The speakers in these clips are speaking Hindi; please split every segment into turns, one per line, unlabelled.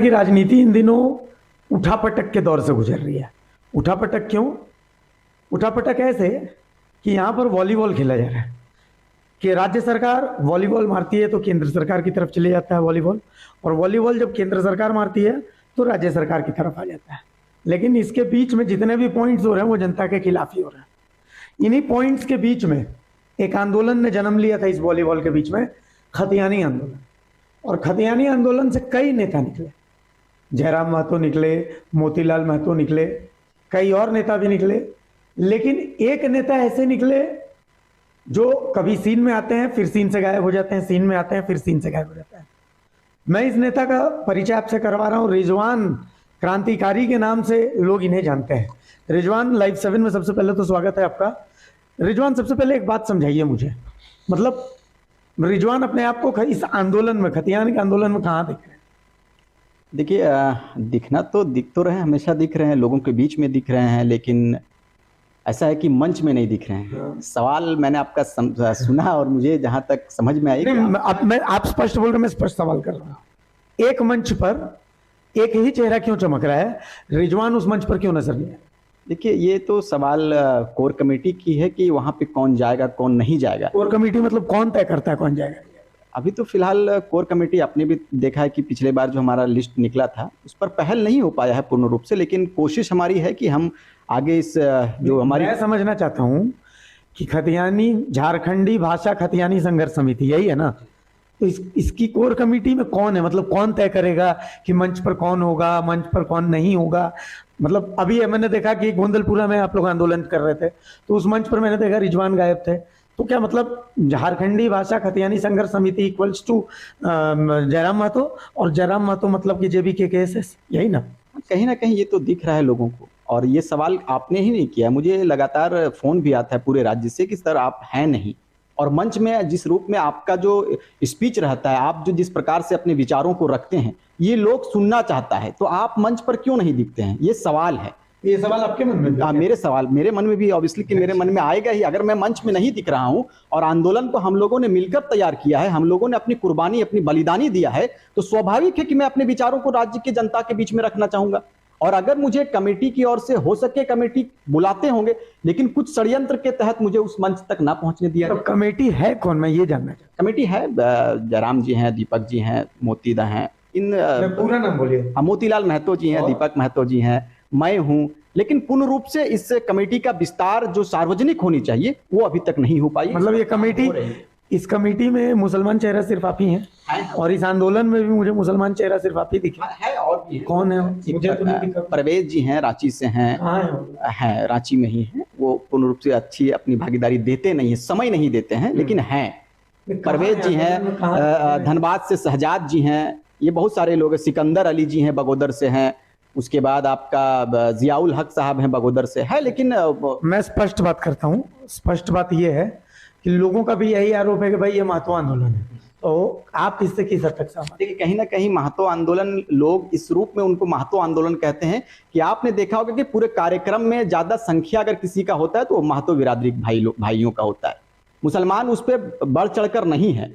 की राजनीति इन दिनों उठापटक के दौर से गुजर रही है। उठापटक क्यों? उठापटक ऐसे कि यहाँ पर वॉलीबॉल खेला जा रहा है कि राज्य सरकार वॉलीबॉल मारती है तो केंद्र सरकार की तरफ चले जाता है वॉलीबॉल, और वॉलीबॉल जब केंद्र सरकार मारती है तो राज्य सरकार की तरफ आ जाता है। लेकिन इसके बीच में जितने भी पॉइंट्स हो रहे हैं वो जनता के खिलाफ ही हो रहे हैं। इन्हीं पॉइंट्स के बीच में एक आंदोलन ने जन्म लिया था इस वॉलीबॉल के बीच में, खतियानी आंदोलन। और खतियानी आंदोलन से कई नेता निकले, जयराम महतो निकले, मोतीलाल महतो निकले, कई और नेता भी निकले। लेकिन एक नेता ऐसे निकले जो कभी सीन में आते हैं फिर सीन से गायब हो जाते हैं, सीन में आते हैं फिर सीन से गायब हो जाते हैं। मैं इस नेता का परिचय आपसे करवा रहा हूं। रिजवान क्रांतिकारी के नाम से लोग इन्हें जानते हैं। रिजवान, लाइव 7 में सबसे पहले तो स्वागत है आपका। रिजवान, सबसे पहले एक बात समझाइए मुझे, मतलब रिजवान अपने आप को इस आंदोलन में, खतियानी के आंदोलन में कहाँ दिख रहे हैं?
देखिए, दिखना तो दिख तो रहे हैं, हमेशा दिख रहे हैं, लोगों के बीच में दिख रहे हैं, लेकिन ऐसा है कि मंच में नहीं दिख रहे हैं। सवाल मैंने आपका सुना और मुझे जहां तक समझ में आई,
आप स्पष्ट बोल रहे हैं, मैं स्पष्ट सवाल कर रहा हूं। एक मंच पर एक ही चेहरा क्यों चमक रहा है? रिजवान उस मंच पर क्यों नजर नहीं आया?
देखिए, ये तो सवाल कोर कमेटी की है कि वहां पे कौन जाएगा कौन नहीं जाएगा।
कोर कमेटी मतलब कौन तय करता है कौन जाएगा?
अभी तो फिलहाल कोर कमेटी, आपने भी देखा है कि पिछले बार जो हमारा लिस्ट निकला था उस पर पहल नहीं हो पाया है पूर्ण रूप से, लेकिन कोशिश हमारी है कि हम आगे इस जो हमारी,
मैं समझना चाहता हूं कि खतियानी झारखंडी भाषा खतियानी संघर्ष समिति यही है ना, तो इसकी कोर कमेटी में कौन है? मतलब कौन तय करेगा कि मंच पर कौन होगा, मंच पर कौन नहीं होगा? मतलब अभी मैंने देखा कि गोंदलपुरा में आप लोग आंदोलन कर रहे थे तो उस मंच पर मैंने देखा रिजवान गायब थे। तो क्या मतलब झारखंडी भाषा खतियानी संघर्ष समिति इक्वल्स टू जयराम महतो, और जयराम महतो मतलब कि जेबी के केएसएस, यही ना?
कहीं ना कहीं ये तो दिख रहा है लोगों को। और ये सवाल आपने ही नहीं किया, मुझे लगातार फोन भी आता है पूरे राज्य से कि सर आप हैं नहीं, और मंच में जिस रूप में आपका जो स्पीच रहता है, आप जो जिस प्रकार से अपने विचारों को रखते हैं, ये लोग सुनना चाहता है, तो आप मंच पर क्यों नहीं दिखते हैं? ये सवाल है।
ये सवाल आपके मन में?
मेरे मन में भी ऑब्वियसली कि मेरे मन में आएगा ही। अगर मैं मंच में नहीं दिख रहा हूं और आंदोलन को हम लोगों ने मिलकर तैयार किया है, हम लोगों ने अपनी कुर्बानी, अपनी बलिदानी दिया है, तो स्वाभाविक है कि मैं अपने विचारों को राज्य की जनता के बीच में रखना चाहूंगा। और अगर मुझे कमेटी की ओर से हो सके, कमेटी बुलाते होंगे, लेकिन कुछ षड्यंत्र के तहत मुझे उस मंच तक ना पहुंचने दिया।
तो कमेटी है कौन, मैं ये जानना चाहता हूं।
कमेटी है, जयराम जी हैं, दीपक जी हैं, मोतीदा हैं, इन
पूरा नाम बोलिए।
मोतीलाल महतो जी हैं, दीपक महतो जी हैं, मैं हूं। लेकिन पूर्ण रूप से इस कमेटी का विस्तार जो सार्वजनिक होनी चाहिए वो अभी तक नहीं हो पाई।
मतलब ये कमेटी, इस कमेटी में मुसलमान चेहरा सिर्फ आप ही हैं, और इस आंदोलन में भी मुझे मुसलमान चेहरा सिर्फ आप ही दिखे
है। और भी
कौन है? मुझे तो नहीं दिखा।
परवेज जी हैं, रांची से हैं, हैं रांची में ही हैं। वो पूर्ण रूप से अच्छी अपनी भागीदारी देते नहीं है, समय नहीं देते हैं, लेकिन हैं। परवेज जी हैं, धनबाद से शहजाद जी हैं, ये बहुत सारे लोग हैं। सिकंदर अली जी हैं, बगोदर से हैं। उसके बाद आपका जियाउल हक साहब हैं, बगोदर से है। लेकिन
मैं स्पष्ट बात करता हूँ, स्पष्ट बात यह है कि लोगों का भी यही आरोप है कि भाई ये महतो आंदोलन है, तो आप इससे किस हद तक सहमत?
देखिए, कहीं ना कहीं महतो आंदोलन, लोग इस रूप में उनको महतो आंदोलन कहते हैं कि आपने देखा होगा कि पूरे कार्यक्रम में ज्यादा संख्या अगर किसी का होता है तो वो महतो बिरादरी भाइयों का होता है। मुसलमान उस पर बढ़ चढ़कर नहीं है,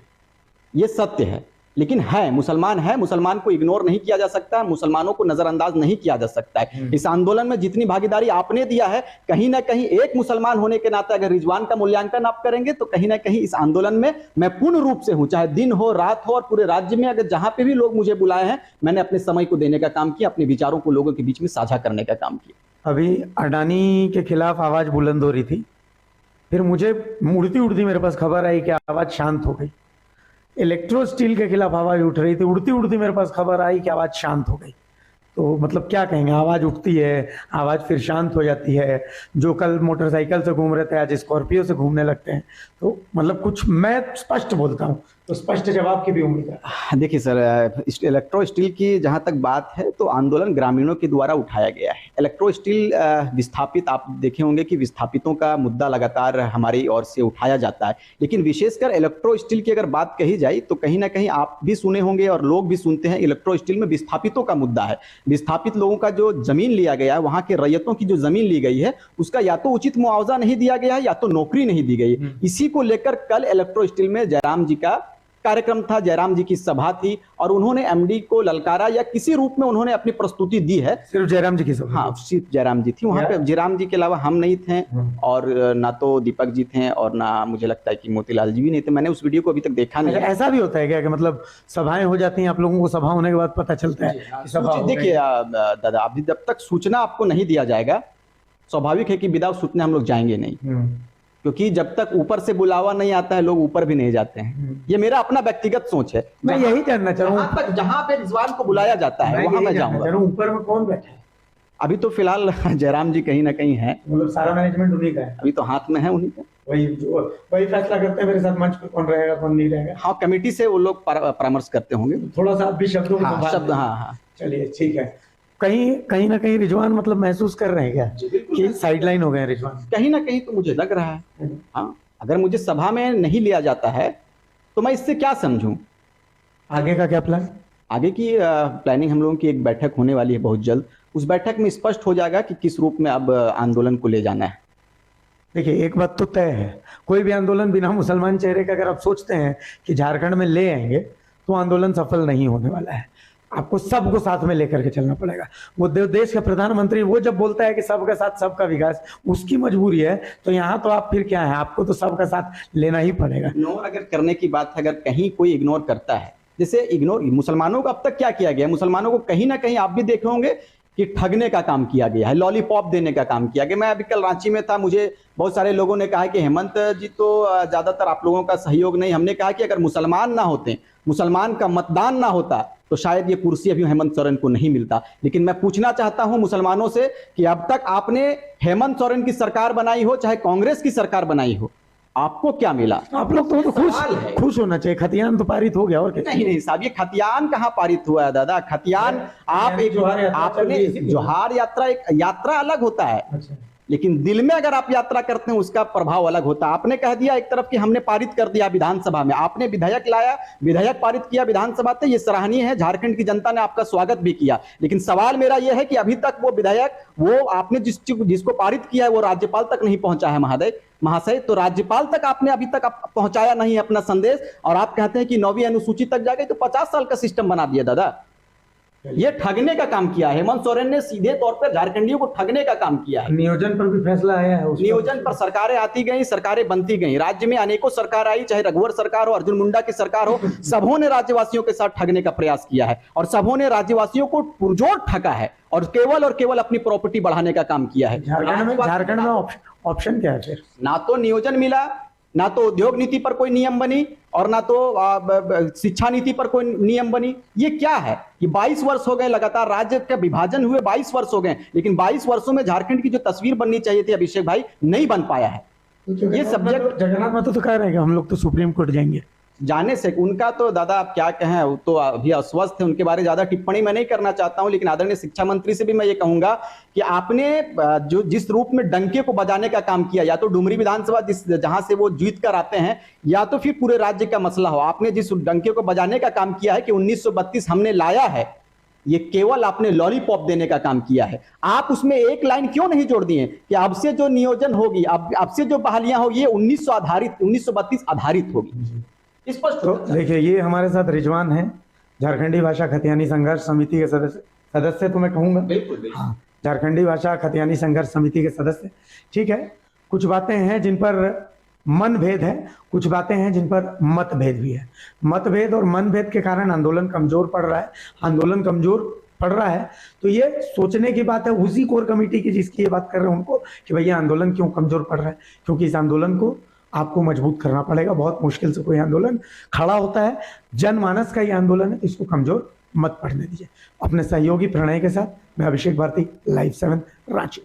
ये सत्य है। लेकिन है, मुसलमान को इग्नोर नहीं किया जा सकता, मुसलमानों को नजरअंदाज नहीं किया जा सकता है। इस आंदोलन में जितनी भागीदारी आपने दिया है, कहीं ना कहीं एक मुसलमान होने के नाते अगर रिजवान का मूल्यांकन आप करेंगे तो कहीं ना कहीं इस आंदोलन में मैं पूर्ण रूप से हूं, चाहे दिन हो रात हो, और पूरे राज्य में अगर जहां पे भी लोग मुझे बुलाए हैं, मैंने अपने समय को देने का काम किया, अपने विचारों को लोगों के बीच में साझा करने का काम किया।
अभी अडानी के खिलाफ आवाज बुलंद हो रही थी, फिर मुझे उड़ती उड़ती मेरे पास खबर आई कि आवाज शांत हो गई। इलेक्ट्रो स्टील के खिलाफ आवाज उठ रही थी, उड़ती उड़ती मेरे पास खबर आई कि आवाज शांत हो गई। तो मतलब क्या कहेंगे, आवाज उठती है, आवाज फिर शांत हो जाती है। जो कल मोटरसाइकिल से घूम रहे थे आज स्कॉर्पियो से घूमने लगते हैं। तो मतलब कुछ, मैं स्पष्ट बोलता हूँ तो स्पष्ट जवाब की भी उम्मीद है।
देखिए सर, इलेक्ट्रो स्टील की जहां तक बात है तो आंदोलन ग्रामीणों के द्वारा उठाया गया है। इलेक्ट्रो स्टील विस्थापित, आप देखे होंगे कि विस्थापितों का मुद्दा लगातार हमारी ओर से उठाया जाता है, लेकिन विशेषकर इलेक्ट्रो स्टील की अगर बात कही जाए तो कहीं ना कहीं आप भी सुने होंगे और लोग भी सुनते हैं, इलेक्ट्रो स्टील में विस्थापितों का मुद्दा है। विस्थापित लोगों का जो जमीन लिया गया है, वहां के रैयतों की जो जमीन ली गई है, उसका या तो उचित मुआवजा नहीं दिया गया है या तो नौकरी नहीं दी गई। इसी को लेकर कल इलेक्ट्रो स्टील में जयराम जी का कार्यक्रम था, जयराम जी की सभा थी और उन्होंने एमडी को ललकारा या किसी रूप में उन्होंने अपनी प्रस्तुति दी है।
सिर्फ जयराम जी की सभा?
हाँ, सिर्फ जयराम जी थी वहां पे। जयराम जी के अलावा हम नहीं थे और ना तो दीपक जी थे और ना मुझे लगता है कि मोतीलाल जी भी नहीं थे। मैंने उस वीडियो को अभी तक देखा नहीं।
ऐसा भी होता है क्या कि मतलब सभाएं हो जाती हैं, आप लोगों को सभा होने के बाद पता चलता है कि सभा हो गई?
देखिए दादा, अभी जब तक सूचना आपको नहीं दिया जाएगा, स्वाभाविक है कि विदाउट सूचना हम लोग जाएंगे नहीं, क्योंकि जब तक ऊपर से बुलावा नहीं आता है लोग ऊपर भी नहीं जाते हैं। ये मेरा अपना व्यक्तिगत सोच है।
मैं यही जानना चाह रहा हूँ,
जहां पे रिजवान को बुलाया जाता है वहां मैं जाऊंगा।
ऊपर में कौन बैठा है?
अभी तो फिलहाल जयराम जी कहीं ना कहीं है,
मतलब सारा मैनेजमेंट उन्हीं का है
अभी तो हाथ में है उन्हीं का।
वही फैसला करते हैं मेरे साथ मंच पे कौन रहेगा कौन नहीं रहेगा।
हाँ, कमेटी से वो लोग परामर्श करते होंगे।
थोड़ा सा भी शब्दों को
हाँ, शब्द, हाँ।
चलिए ठीक है। कहीं ना कहीं रिजवान मतलब महसूस कर रहे हैं क्या कि साइडलाइन हो गए रिजवान?
कहीं ना कहीं तो मुझे लग रहा है। हाँ, अगर मुझे सभा में नहीं लिया जाता है तो मैं इससे क्या समझूं?
आगे का क्या प्लान?
आगे की प्लानिंग, हम लोगों की एक बैठक होने वाली है बहुत जल्द। उस बैठक में स्पष्ट हो जाएगा कि किस रूप में अब आंदोलन को ले जाना है।
देखिए, एक बात तो तय है, कोई भी आंदोलन बिना मुसलमान चेहरे का अगर आप सोचते हैं कि झारखंड में ले आएंगे तो आंदोलन सफल नहीं होने वाला है। आपको सबको साथ में लेकर के चलना पड़ेगा। वो देश का प्रधानमंत्री वो जब बोलता है कि सबका साथ सबका विकास, उसकी मजबूरी है, तो यहाँ तो आप फिर क्या है, आपको तो सबका साथ लेना ही पड़ेगा।
इग्नोर अगर करने की बात है, अगर कहीं कोई इग्नोर करता है, जैसे इग्नोर मुसलमानों को अब तक क्या किया गया, मुसलमानों को कहीं ना कहीं आप भी देखे होंगे कि ठगने का काम किया गया है, लॉलीपॉप देने का काम किया गया। मैं अभी कल रांची में था, मुझे बहुत सारे लोगों ने कहा कि हेमंत जी तो ज्यादातर आप लोगों का सहयोग नहीं। हमने कहा कि अगर मुसलमान ना होते, मुसलमान का मतदान ना होता तो शायद ये कुर्सी अभी हेमंत सोरेन को नहीं मिलता। लेकिन मैं पूछना चाहता हूं मुसलमानों से कि अब तक आपने हेमंत सोरेन की सरकार बनाई हो चाहे कांग्रेस की सरकार बनाई हो, आपको क्या मिला? आप लोग तो खुश होना चाहिए, खतियान तो पारित हो गया और क्या? नहीं साहब, ये खतियान कहाँ पारित हुआ है दादा? खतियान आप एक आपने जोहार यात्रा, एक यात्रा अलग होता है। अच्छा। लेकिन दिल में अगर आप यात्रा करते हैं उसका प्रभाव अलग होता है। आपने कह दिया एक तरफ कि हमने पारित कर दिया विधानसभा में, आपने विधेयक लाया, विधेयक पारित किया विधानसभा से, ये सराहनीय है, झारखंड की जनता ने आपका स्वागत भी किया। लेकिन सवाल मेरा यह है कि अभी तक वो विधेयक, वो आपने जिसको पारित किया है वो राज्यपाल तक नहीं पहुंचा है महाशय। तो राज्यपाल तक आपने अभी तक पहुंचाया नहीं अपना संदेश, और आप कहते हैं कि 9वीं अनुसूची तक जाके तो 50 साल का सिस्टम बना दिया दादा। ये ठगने का काम किया है हेमंत सोरेन ने, सीधे तौर पर झारखंडियों को ठगने का काम किया है।
नियोजन पर भी फैसला आया है,
नियोजन पर सरकारें आती गई, सरकारें बनती गई, राज्य में अनेकों सरकार आई, चाहे रघुवर सरकार हो, अर्जुन मुंडा की सरकार हो, सबों ने राज्यवासियों के साथ ठगने का प्रयास किया है और सबों ने राज्यवासियों को पुरजोर ठगा है और केवल अपनी प्रॉपर्टी बढ़ाने का काम किया है।
झारखंड में ऑप्शन क्या है फिर? ना
तो नियोजन मिला, ना तो उद्योग नीति पर कोई नियम बनी और ना तो शिक्षा नीति पर कोई नियम बनी। ये क्या है? ये 22 वर्ष हो गए लगातार, राज्य का विभाजन हुए 22 वर्ष हो गए, लेकिन 22 वर्षों में झारखंड की जो तस्वीर बननी चाहिए थी अभिषेक भाई, नहीं बन पाया है। ये सब्जेक्ट
जगन्नाथ महतो तो कह रहे हैं कि हम लोग तो सुप्रीम कोर्ट जाएंगे।
जाने से उनका तो दादा आप क्या कहें, वो तो अभी अस्वस्थ है, उनके बारे में ज्यादा टिप्पणी मैं नहीं करना चाहता हूं। लेकिन आदरणीय शिक्षा मंत्री से भी मैं ये कहूंगा कि आपने जिस रूप में डंके को बजाने का काम किया, या तो डुमरी विधानसभा जहां से वो जीत कर आते हैं, या तो फिर पूरे राज्य का मसला हो, आपने जिस डंके को बजाने का काम किया है कि 1932 हमने लाया है, ये केवल आपने लॉलीपॉप देने का काम किया है। आप उसमें एक लाइन क्यों नहीं जोड़ दिए कि अब से जो नियोजन होगी, अब से जो बहालियां होगी, ये 1932 आधारित होगी।
तो देखिए, ये हमारे साथ रिजवान है, झारखंडी भाषा खतियानी संघर्ष समिति के सदस्य तो मैं कहूंगा।
बिल्कुल।
हाँ, झारखंडी भाषा खतियानी संघर्ष समिति के सदस्य। ठीक है, कुछ बातें हैं जिन पर मनभेद है, कुछ बातें हैं जिन पर मतभेद भी है। मतभेद और मनभेद के कारण आंदोलन कमजोर पड़ रहा है। आंदोलन कमजोर पड़ रहा है तो ये सोचने की बात है उसी कोर कमेटी की जिसकी ये बात कर रहे हैं उनको, कि भैया आंदोलन क्यों कमजोर पड़ रहा है। क्योंकि इस आंदोलन को आपको मजबूत करना पड़ेगा। बहुत मुश्किल से कोई आंदोलन खड़ा होता है, जनमानस का ये आंदोलन है, तो इसको कमजोर मत पड़ने दीजिए। अपने सहयोगी प्रणय के साथ मैं अभिषेक भारती, लाइव 7 रांची।